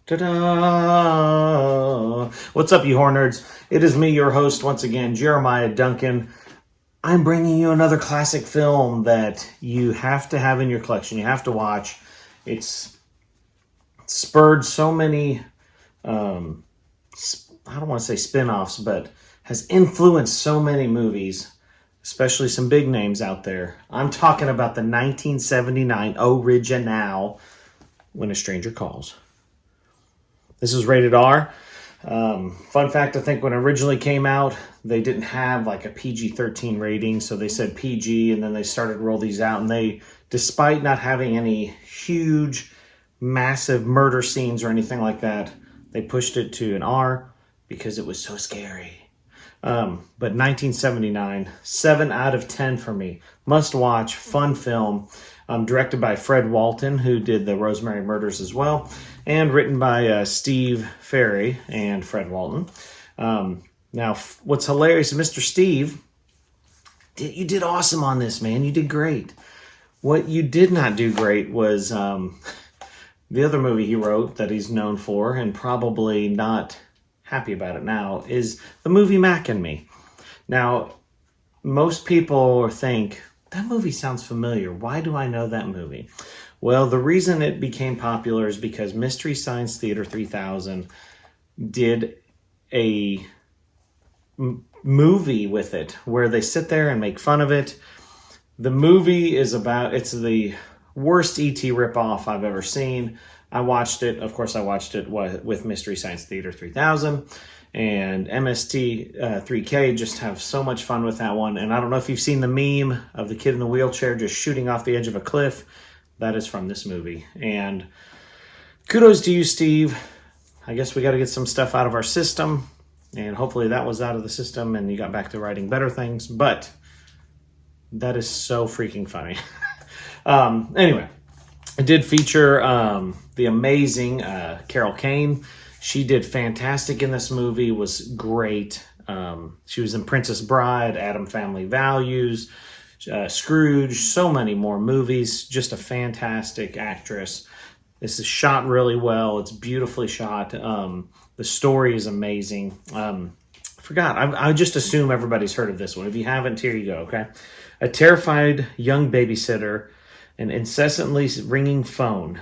Ta-da! What's up, you horror nerds? It is me, your host, once again, Jeremiah Duncan. I'm bringing you another classic film that you have to have in your collection. You have to watch. It's spurred so many, I don't want to say spin-offs, but has influenced so many movies, especially some big names out there. I'm talking about the 1979 original, When a Stranger Calls. This is rated R. Fun fact, I think when it originally came out, they didn't have like a PG-13 rating, so they said PG, and then they started to roll these out, and they, despite not having any huge, massive murder scenes or anything like that, they pushed it to an R because it was so scary. But 1979, 7 out of 10 for me. Must watch, fun film. Directed by Fred Walton, who did the Rosemary Murders as well, and written by Steve Feke and Fred Walton. Now, what's hilarious, Mr. Steve, you did awesome on this, man. You did great. What you did not do great was the other movie he wrote that he's known for, and probably not happy about it now, is the movie Mac and Me. Now, most people think, that movie sounds familiar. Why do I know that movie? Well, the reason it became popular is because Mystery Science Theater 3000 did a movie with it where they sit there and make fun of it. The movie is it's the worst Et ripoff I've ever seen. I watched it. Of course, I watched it with Mystery Science Theater 3000. And MST3K just have so much fun with that one. And I don't know if you've seen the meme of the kid in the wheelchair just shooting off the edge of a cliff. That is from this movie. And kudos to you, Steve. I guess we got to get some stuff out of our system. And hopefully that was out of the system and you got back to writing better things. But that is so freaking funny. Anyway, it did feature the amazing Kane. She did fantastic in this movie, was great. She was in Princess Bride, Addams Family Values, Scrooge, so many more movies. Just a fantastic actress. This is shot really well. It's beautifully shot. The story is amazing. I just assume everybody's heard of this one. If you haven't, here you go, okay? A terrified young babysitter, an incessantly ringing phone,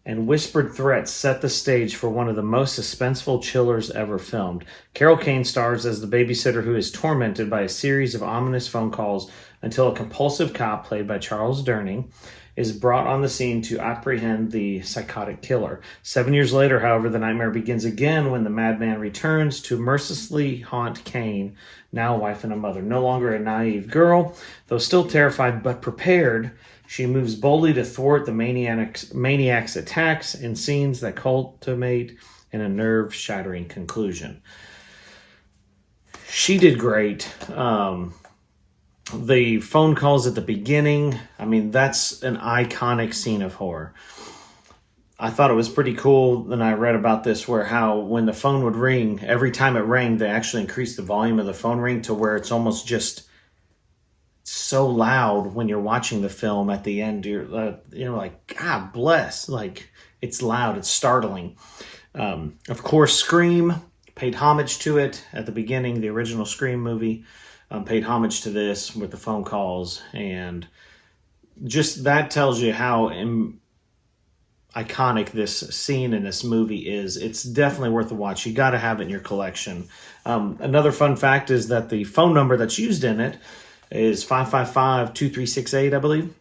and whispered threats set the stage for one of the most suspenseful chillers ever filmed. Carol Kane stars as the babysitter who is tormented by a series of ominous phone calls until a compulsive cop, played by Charles Durning, is brought on the scene to apprehend the psychotic killer. 7 years later, however, the nightmare begins again when the madman returns to mercilessly haunt Kane, now a wife and a mother. No longer a naive girl, though still terrified but prepared, she moves boldly to thwart the maniac's attacks in scenes that culminate in a nerve-shattering conclusion. She did great. The phone calls at the beginning, I mean, that's an iconic scene of horror. I thought it was pretty cool, and I read about this, where how when the phone would ring, every time it rang, they actually increased the volume of the phone ring to where it's almost just so loud when you're watching the film. At the end, you're like, God bless, like, it's loud, it's startling. Of course, Scream paid homage to it at the beginning. The original Scream movie paid homage to this with the phone calls, and just that tells you how iconic this scene in this movie is. It's definitely worth a watch. You got to have it in your collection. Another fun fact is that the phone number that's used in it is 555-2368, I believe.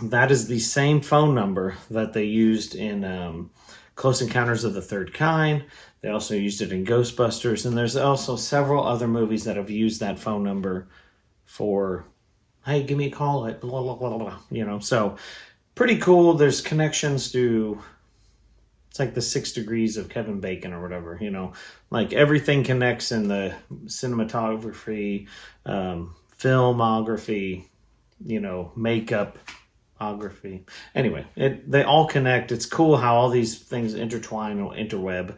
That is the same phone number that they used in Close Encounters of the Third Kind. They also used it in Ghostbusters, and there's also several other movies that have used that phone number for, hey, give me a call at blah, blah, blah, blah, so pretty cool. There's connections to, it's like the 6 degrees of Kevin Bacon or whatever, like everything connects in the cinematography, filmography, makeupography. Anyway, they all connect. It's cool how all these things intertwine or interweb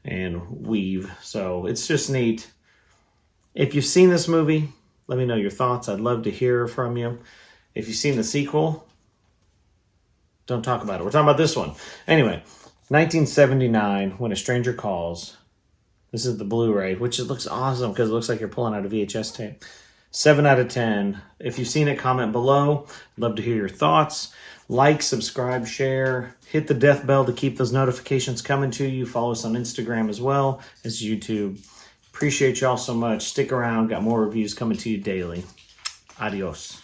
and weave. So it's just neat. If you've seen this movie, let me know your thoughts. I'd love to hear from you. If you've seen the sequel, don't talk about it. We're talking about this one. Anyway, 1979, When a Stranger Calls. This is the Blu-ray, which it looks awesome because it looks like you're pulling out a VHS tape. 7 out of 10. If you've seen it, comment below. I'd love to hear your thoughts. Like, subscribe, share. Hit the death bell to keep those notifications coming to you. Follow us on Instagram as well as YouTube. Appreciate y'all so much. Stick around. Got more reviews coming to you daily. Adios.